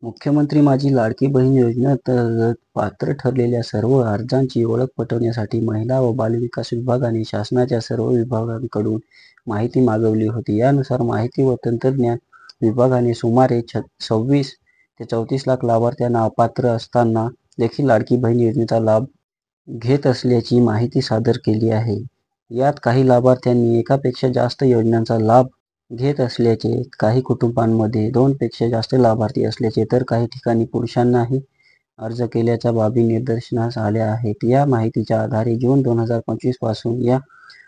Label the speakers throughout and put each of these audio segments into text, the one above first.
Speaker 1: मुख्यमंत्री माझी लाडकी बहीण योजनेअंतर्गत पात्र ठरलेल्या सर्व अर्जांची ओळख पटवण्यासाठी महिला व बालविकास विभागाने शासनाच्या सर्व विभागांकडून माहिती मागवली होती. यानुसार माहिती व तंत्रज्ञान विभागाने सुमारे 26 ते 34 लाख लाभार्थ्यांना अपात्र असताना देखील लाडकी बहीण योजनेचा लाभ घेत असल्याची माहिती सादर केली आहे. यात काही लाभार्थ्यांनी एकापेक्षा जास्त योजनांचा लाभ घेत असल्याचे, काही कुटुंबांमध्ये 2 पेक्षा जास्त लाभार्थी असल्याचे, तर काही ठिकाणी पुरुषांनाही अर्ज केल्याच्या बाबी निदर्शनास आल्या आहेत. या माहितीच्या आधारे जून 2025 पासून या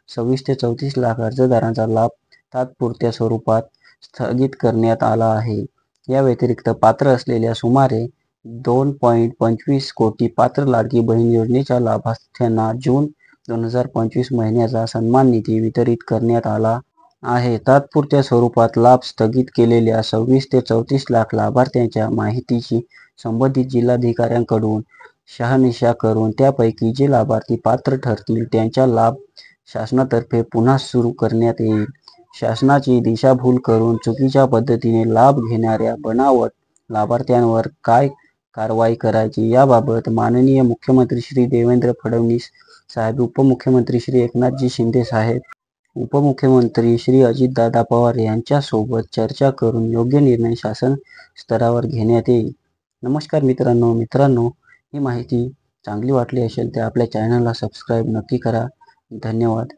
Speaker 1: 26 ते 34 लाख अर्जदारांचा लाभ तात्पुरत्या स्वरूपात स्थगित करण्यात आला आहे. या व्यतिरिक्त पात्र असलेल्या सुमारे 2.25 कोटी पात्र लाडकी बहीण योजनेच्या लाभार्थ्यांना जून 2025 महिन्याचा सन्मान निधी वितरित करण्यात आला आहे. तात्पुरत्या स्वरूपात लाभ स्थगित केलेल्या 26 ते 34 लाख लाभार्थ्यांच्या माहितीची संबंधित जिल्हाधिकाऱ्यांकडून शहानिशा करून त्यापैकी जे लाभार्थी पात्र ठरतील त्यांचा लाभ शासनातर्फे पुन्हा सुरू करण्यात येईल. शासनाची दिशाभूल करून चुकीच्या पद्धतीने लाभ घेणाऱ्या बनावट लाभार्थ्यांवर काय कारवाई करायची याबाबत माननीय मुख्यमंत्री श्री देवेंद्र फडणवीस साहेब, उपमुख्यमंत्री श्री एकनाथजी शिंदे साहेब, उपमुख्यमंत्री श्री अजितदादा पवार यांच्यासोबत चर्चा करून योग्य निर्णय शासन स्तरावर घेण्यात येईल. नमस्कार मित्रांनो, ही माहिती चांगली वाटली असेल तर आपल्या चॅनलला सबस्क्राईब नक्की करा. धन्यवाद.